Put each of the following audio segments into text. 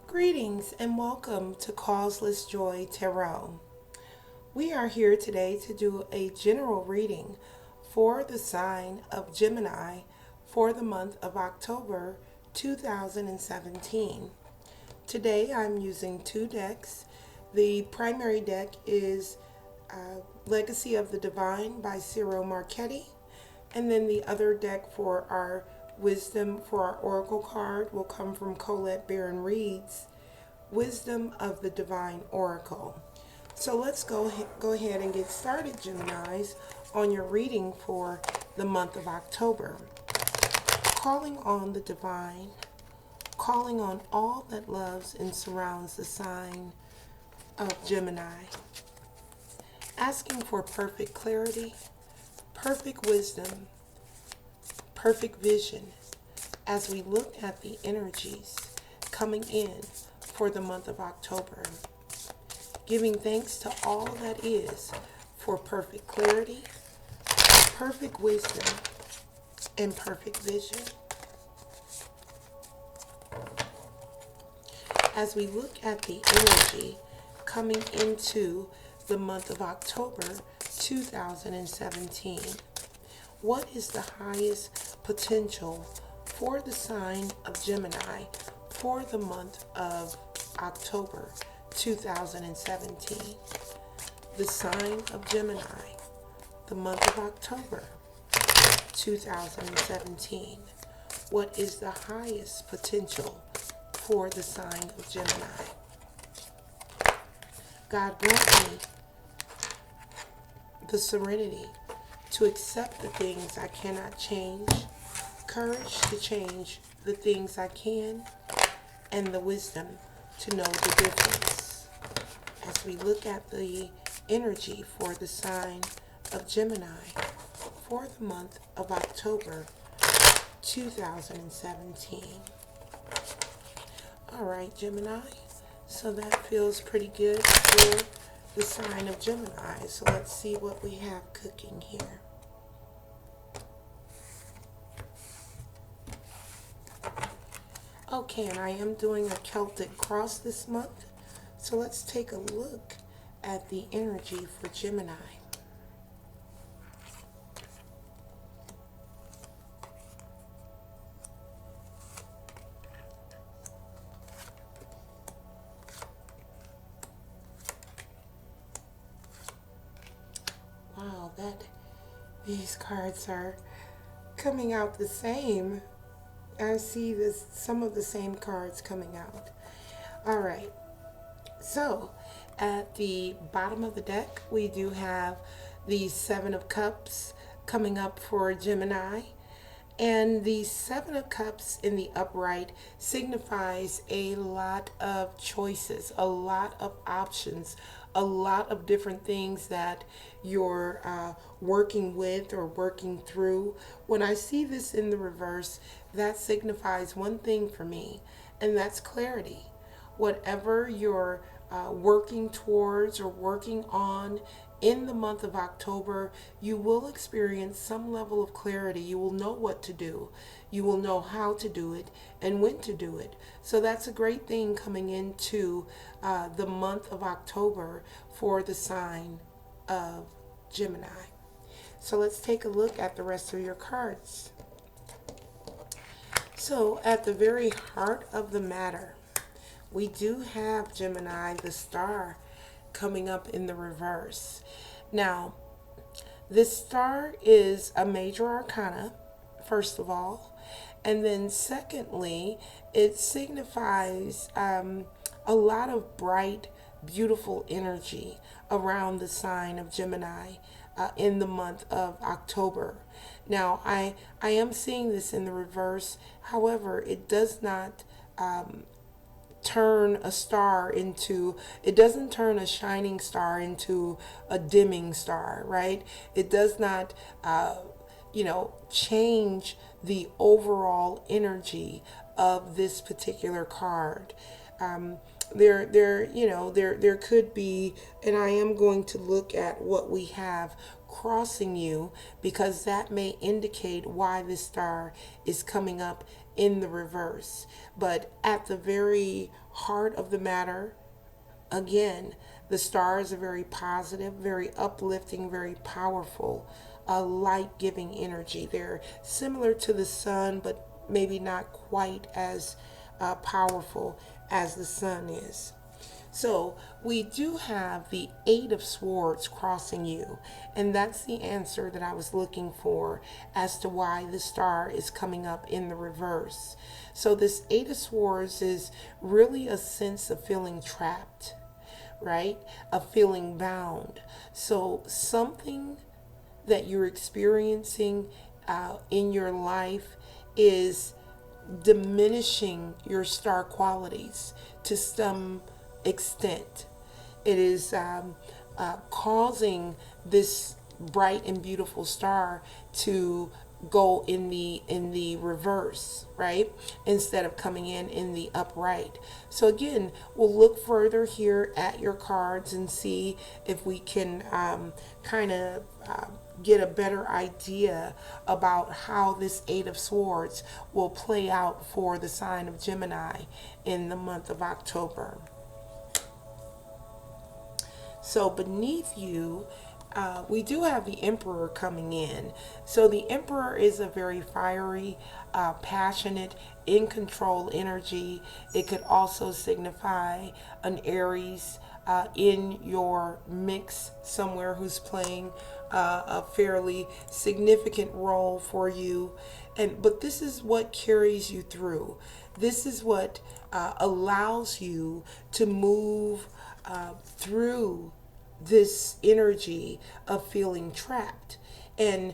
Greetings and welcome to Causeless Joy Tarot. We are here today to do a general reading for the sign of Gemini for the month of October 2017. Today I'm using two decks. The primary deck is Legacy of the Divine by Ciro Marchetti, and then the other deck for our Wisdom for our Oracle card will come from Colette Baron Reed's Wisdom of the Divine Oracle. So let's go ahead and get started, Geminis, on your reading for the month of October. Calling on the divine, calling on all that loves and surrounds the sign of Gemini. Asking for perfect clarity, perfect wisdom, perfect vision as we look at the energies coming in for the month of October. Giving thanks to all that is for perfect clarity, perfect wisdom, and perfect vision. As we look at the energy coming into the month of October 2017, what is the highest potential for the sign of Gemini for the month of October 2017? The sign of Gemini, the month of October 2017. What is the highest potential for the sign of Gemini? God grant me the serenity to accept the things I cannot change, courage to change the things I can, and the wisdom to know the difference. As we look at the energy for the sign of Gemini for the month of October 2017. All right, Gemini. So that feels pretty good for the sign of Gemini. So let's see what we have cooking here. Okay, and I am doing a Celtic cross this month. So let's take a look at the energy for Gemini. Wow, these cards are coming out the same. I see some of the same cards coming out. All right. So at the bottom of the deck, we do have the Seven of Cups coming up for Gemini. And the Seven of Cups in the upright signifies a lot of choices, a lot of options, a lot of different things that you're working with or working through. When I see this in the reverse, that signifies one thing for me, and that's clarity. Whatever you're working towards or working on in the month of October, you will experience some level of clarity. You will know what to do. You will know how to do it and when to do it. So that's a great thing coming into the month of October for the sign of Gemini. So let's take a look at the rest of your cards. So at the very heart of the matter, we do have Gemini, the star, coming up in the reverse. Now, this star is a major arcana, first of all, and then secondly, it signifies a lot of bright, beautiful energy around the sign of Gemini in the month of October. Now, I am seeing this in the reverse. However, it does not turn a star into, it doesn't turn a shining star into a dimming star, right? It does not, change the overall energy of this particular card. There could be, and I am going to look at what we have crossing you, because that may indicate why this star is coming up in the reverse. But at the very heart of the matter, again, the stars are very positive, very uplifting, very powerful, light-giving energy. They're similar to the sun, but maybe not quite as powerful as the sun is. So we do have the Eight of Swords crossing you, and that's the answer that I was looking for as to why the star is coming up in the reverse. So this Eight of Swords is really a sense of feeling trapped, right? Of feeling bound. So something that you're experiencing in your life is diminishing your star qualities to some extent. It is causing this bright and beautiful star to go in the reverse, right, instead of coming in the upright. So again, we'll look further here at your cards and see if we can kind of get a better idea about how this Eight of Swords will play out for the sign of Gemini in the month of October. So beneath you, we do have the Emperor coming in. So the Emperor is a very fiery, passionate, in control energy. It could also signify an Aries in your mix somewhere who's playing a fairly significant role for you. But this is what carries you through. This is what allows you to move through this energy of feeling trapped, and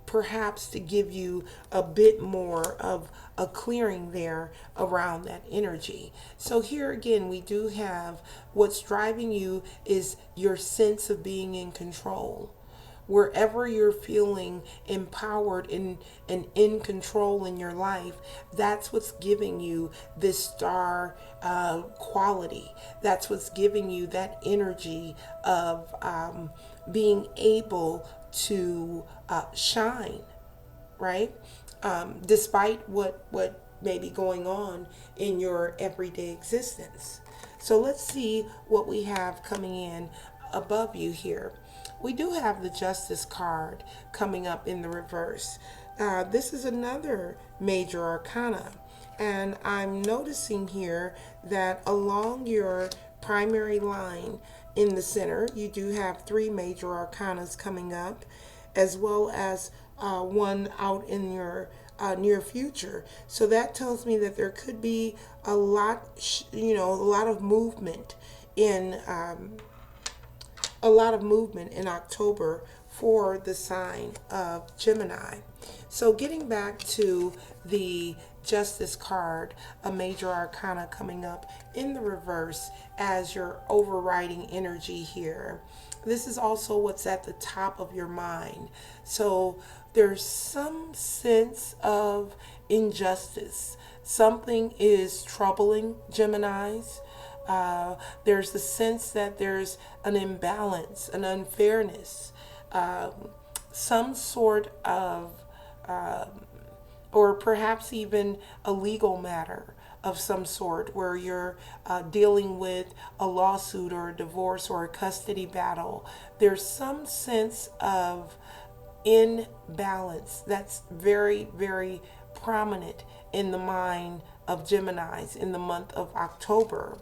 perhaps to give you a bit more of a clearing there around that energy. So here again, we do have what's driving you is your sense of being in control. Wherever you're feeling empowered and in control in your life, that's what's giving you this star quality. That's what's giving you that energy of being able to shine, right? Despite what may be going on in your everyday existence. So let's see what we have coming in above you here. We do have the Justice card coming up in the reverse. This is another major arcana, and I'm noticing here that along your primary line in the center, you do have three major arcanas coming up, as well as one out in your near future. So that tells me that there could be a lot of movement in October for the sign of Gemini. So getting back to the Justice card, a major arcana coming up in the reverse as your overriding energy here. This is also what's at the top of your mind. So there's some sense of injustice. Something is troubling Geminis. There's the sense that there's an imbalance, an unfairness, some sort of, or perhaps even a legal matter of some sort where you're dealing with a lawsuit or a divorce or a custody battle. There's some sense of imbalance that's very, very prominent in the mind of Geminis in the month of October.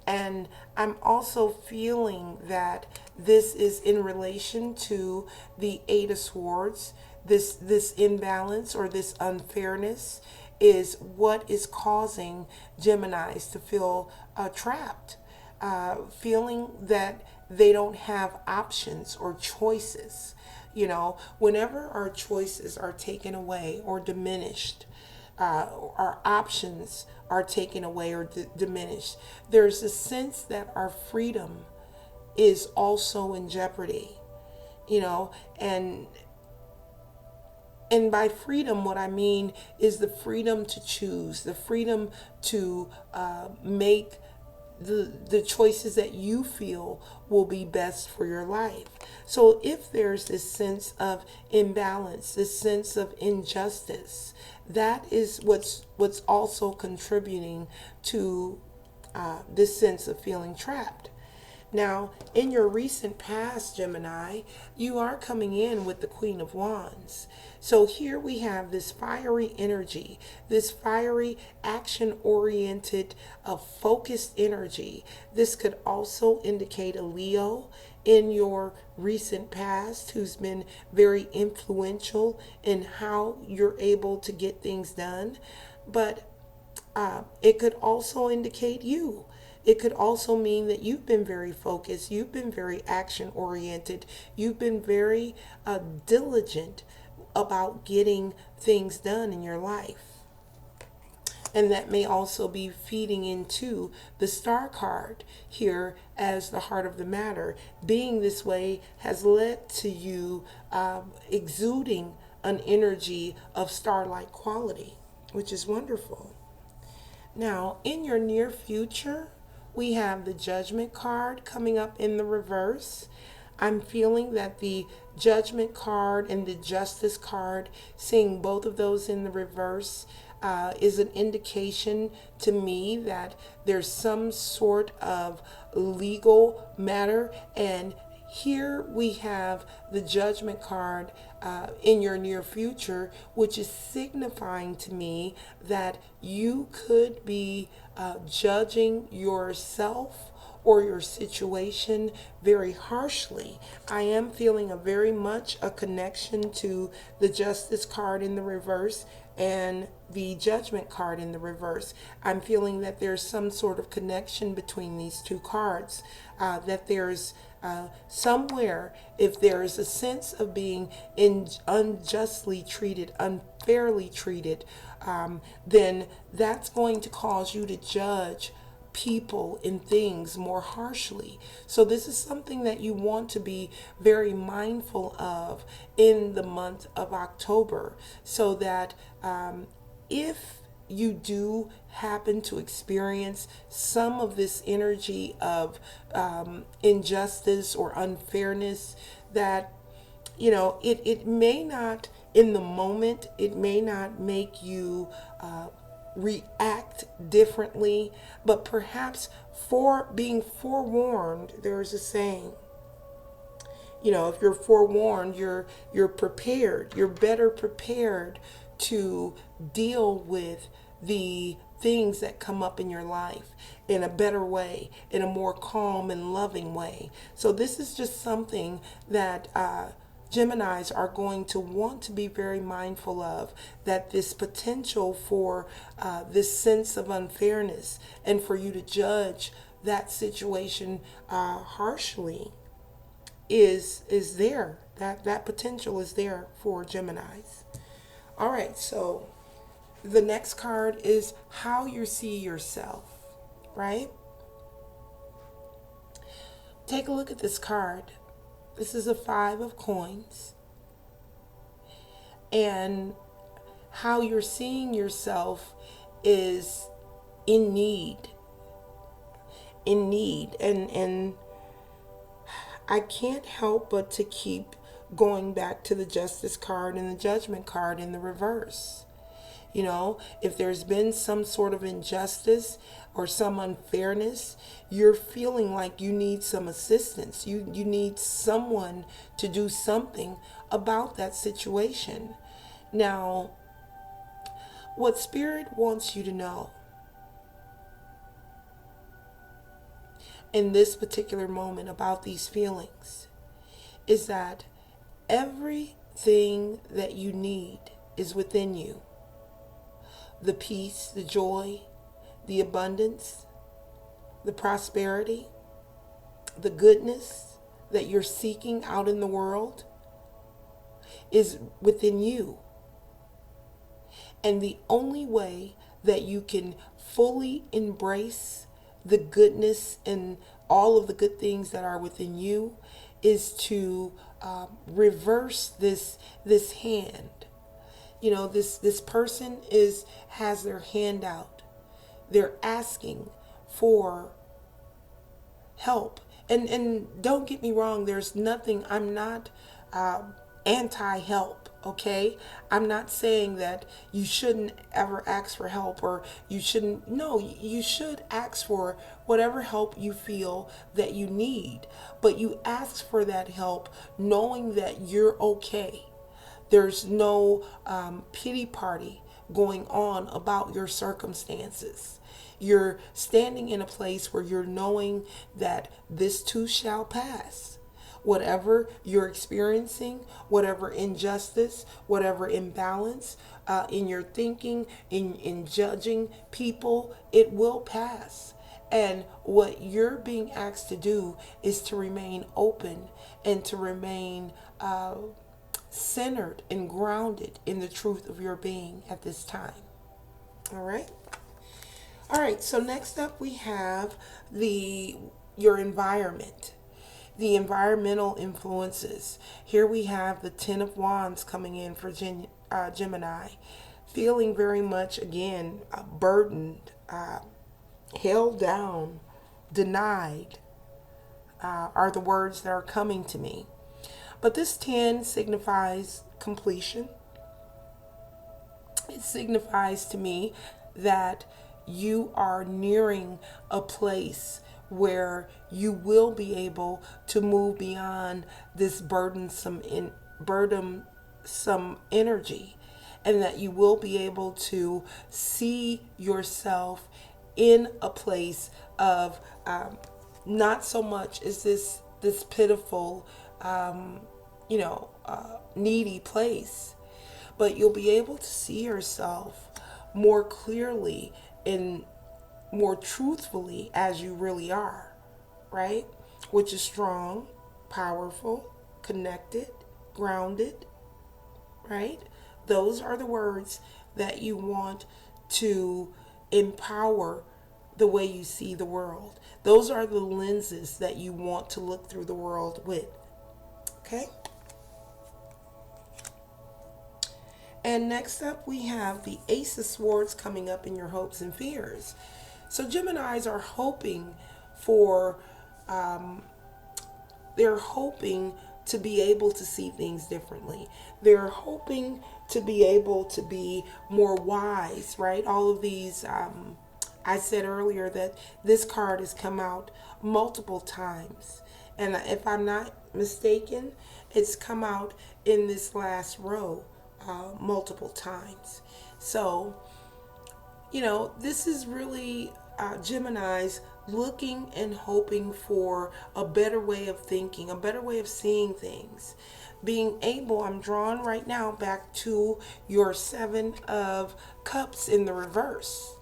And I'm also feeling that this is in relation to the Eight of Swords. This imbalance or this unfairness is what is causing Geminis to feel trapped, feeling that they don't have options or choices. You know, whenever our choices are taken away or diminished, our options are taken away or diminished, there's a sense that our freedom is also in jeopardy, you know, and by freedom, what I mean is the freedom to choose, the freedom to make the choices that you feel will be best for your life. So if there's this sense of imbalance, this sense of injustice, that is what's also contributing to this sense of feeling trapped. Now, in your recent past, Gemini, you are coming in with the Queen of Wands. So here we have this fiery energy, this fiery, action-oriented, focused energy. This could also indicate a Leo in your recent past who's been very influential in how you're able to get things done. But it could also indicate you. It could also mean that you've been very focused, you've been very action oriented, you've been very diligent about getting things done in your life. And that may also be feeding into the Star card here as the heart of the matter. Being this way has led to you exuding an energy of star-like quality, which is wonderful. Now, in your near future, we have the Judgment card coming up in the reverse. I'm feeling that the Judgment card and the Justice card, seeing both of those in the reverse, is an indication to me that there's some sort of legal matter. And here we have the Judgment card in your near future, which is signifying to me that you could be judging yourself or your situation very harshly. I am feeling a very much a connection to the Justice card in the reverse and the Judgment card in the reverse. I'm feeling that there's some sort of connection between these two cards, that there's somewhere, if there is a sense of being unjustly treated, unfairly treated, then that's going to cause you to judge people and things more harshly. So this is something that you want to be very mindful of in the month of October, so that if you do happen to experience some of this energy of injustice or unfairness, that it may not, in the moment, it may not make you react differently, but perhaps for being forewarned. There's a saying, if you're forewarned, you're prepared, you're better prepared to deal with the things that come up in your life in a better way, in a more calm and loving way. So this is just something that Geminis are going to want to be very mindful of, that this potential for this sense of unfairness and for you to judge that situation harshly is there. That potential is there for Geminis. All right, so the next card is how you see yourself, right? Take a look at this card. This is a 5 of coins. And how you're seeing yourself is in need. And I can't help but to keep going back to the Justice card and the Judgment card in the reverse. If there's been some sort of injustice or some unfairness, you're feeling like you need some assistance. You need someone to do something about that situation. Now, what Spirit wants you to know in this particular moment about these feelings is that everything that you need is within you. The peace, the joy, the abundance, the prosperity, the goodness that you're seeking out in the world is within you. And the only way that you can fully embrace the goodness and all of the good things that are within you is to reverse this hand. This person has their hand out. They're asking for help. And don't get me wrong, there's nothing, I'm not anti-help. Okay, I'm not saying that you shouldn't ever ask for help, or you shouldn't. No, you should ask for whatever help you feel that you need, but you ask for that help knowing that you're okay. There's no pity party going on about your circumstances. You're standing in a place where you're knowing that this too shall pass. Whatever you're experiencing, whatever injustice, whatever imbalance in your thinking, in judging people, it will pass. And what you're being asked to do is to remain open and to remain centered and grounded in the truth of your being at this time. All right. All right. So next up we have the your environment, the environmental influences. Here we have the Ten of Wands coming in for Gemini, feeling very much again burdened, held down, denied, are the words that are coming to me. But this 10 signifies completion. It signifies to me that you are nearing a place where you will be able to move beyond this burdensome energy, and that you will be able to see yourself in a place of not so much as this pitiful needy place, but you'll be able to see yourself more clearly and more truthfully as you really are, right? Which is strong, powerful, connected, grounded, right? Those are the words that you want to empower the way you see the world. Those are the lenses that you want to look through the world with. Okay? And next up, we have the Ace of Swords coming up in your hopes and fears. So Geminis are hoping for, they're hoping to be able to see things differently. They're hoping to be able to be more wise, right? All of these, I said earlier that this card has come out multiple times. And if I'm not mistaken, it's come out in this last row multiple times. So, this is really Gemini's looking and hoping for a better way of thinking, a better way of seeing things. Being able, I'm drawn right now back to your Seven of Cups in the reverse.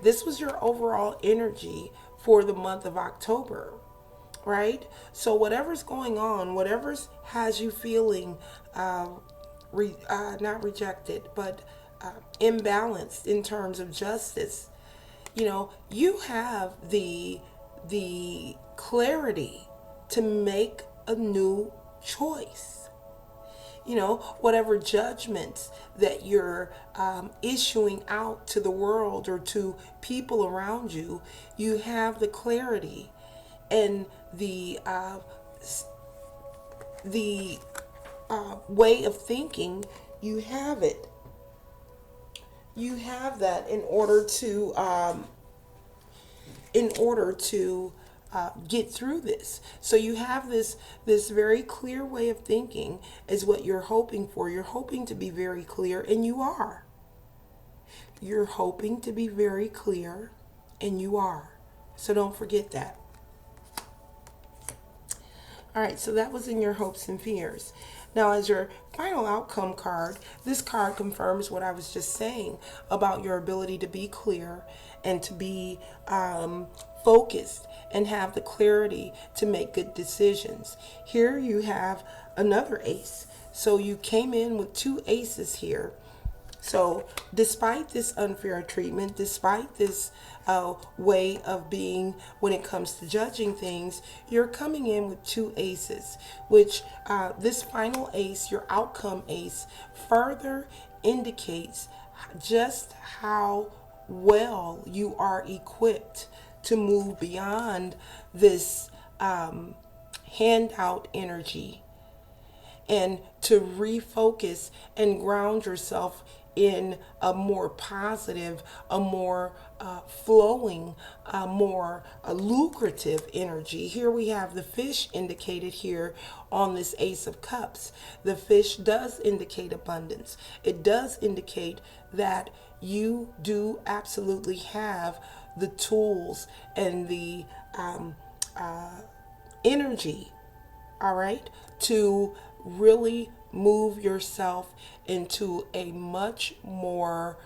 This was your overall energy for the month of October, right? So whatever's going on, whatever's has you feeling not rejected, but imbalanced in terms of justice, you have the clarity to make a new choice. Whatever judgments that you're issuing out to the world or to people around you, you have the clarity and the way of thinking. You have it. You have that in order to get through this. So you have this very clear way of thinking is what you're hoping for. You're hoping to be very clear, and you are. You're hoping to be very clear, and you are. So don't forget that. All right, so that was in your hopes and fears. Now, as your final outcome card, this card confirms what I was just saying about your ability to be clear and to be focused and have the clarity to make good decisions. Here you have another ace. So you came in with two aces here. So despite this unfair treatment, despite this way of being when it comes to judging things, you're coming in with two aces, which this final ace, your outcome ace, further indicates just how well you are equipped to move beyond this handout energy and to refocus and ground yourself in a more positive, a more flowing, a more lucrative energy. Here we have the fish indicated here on this Ace of Cups. The fish does indicate abundance. It does indicate that you do absolutely have the tools and the energy, all right, to really move yourself into a much more,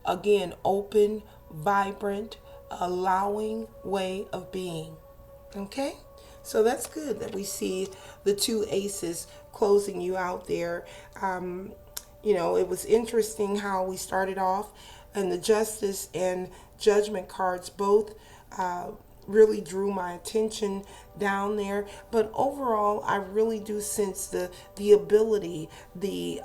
again, open, vibrant, allowing way of being. Okay? So that's good that we see the two aces closing you out there. It was interesting how we started off, and the Justice and Judgment cards both really drew my attention down there. But overall, I really do sense the ability, the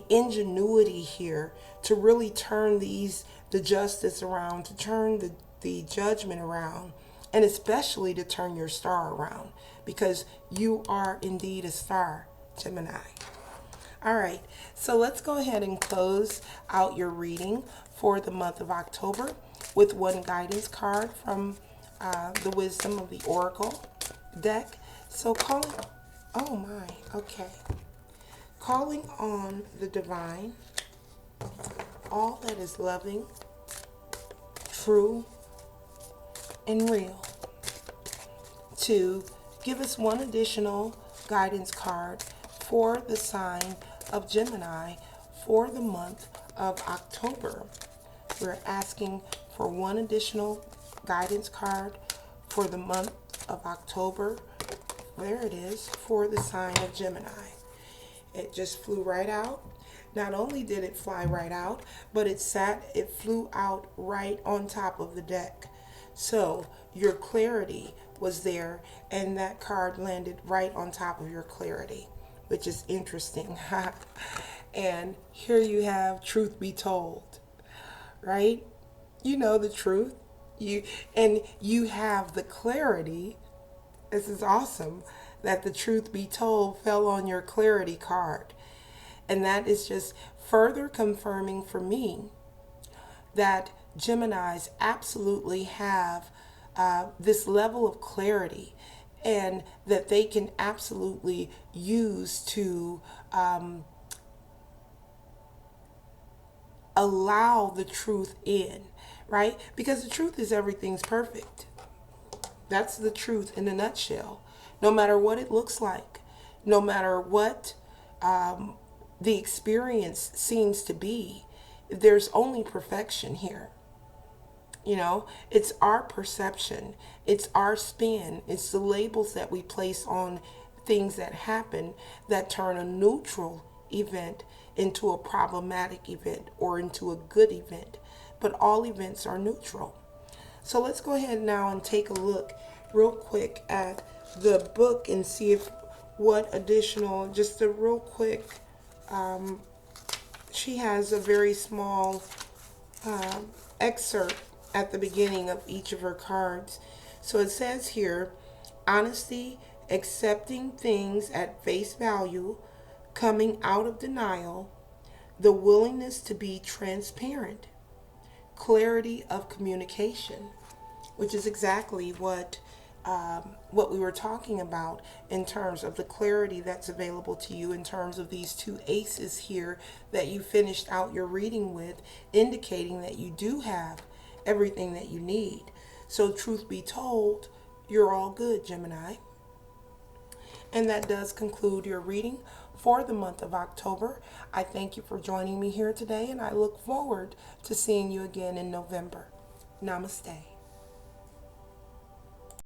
ingenuity here to really turn the Justice around, to turn the Judgment around, and especially to turn your star around, because you are indeed a star, Gemini. All right, so let's go ahead and close out your reading for the month of October with one guidance card from the Wisdom of the Oracle deck. So oh my, okay. Calling on the divine, all that is loving, true, and real, to give us one additional guidance card for the sign of Gemini for the month of October. We're asking for one additional guidance card for the month of October. There it is, for the sign of Gemini. It just flew right out. Not only did it fly right out, but it flew out right on top of the deck. So your clarity was there, and that card landed right on top of your clarity, which is interesting. And here you have truth be told, right? You know the truth. You have the clarity. This is awesome that the truth be told fell on your clarity card. And that is just further confirming for me that Geminis absolutely have this level of clarity, and that they can absolutely use to allow the truth in, right? Because the truth is everything's perfect. That's the truth in a nutshell. No matter what it looks like, no matter what the experience seems to be, there's only perfection here. It's our perception, it's our spin, it's the labels that we place on things that happen that turn a neutral event into a problematic event or into a good event. But all events are neutral. So let's go ahead now and take a look real quick at the book and see if what additional, just a real quick, she has a very small excerpt at the beginning of each of her cards. So it says here, honesty, accepting things at face value, coming out of denial, the willingness to be transparent, clarity of communication, which is exactly what we were talking about in terms of the clarity that's available to you in terms of these two aces here that you finished out your reading with, indicating that you do have everything that you need. So truth be told, you're all good, Gemini. And that does conclude your reading for the month of October. I thank you for joining me here today, and I look forward to seeing you again in November. Namaste.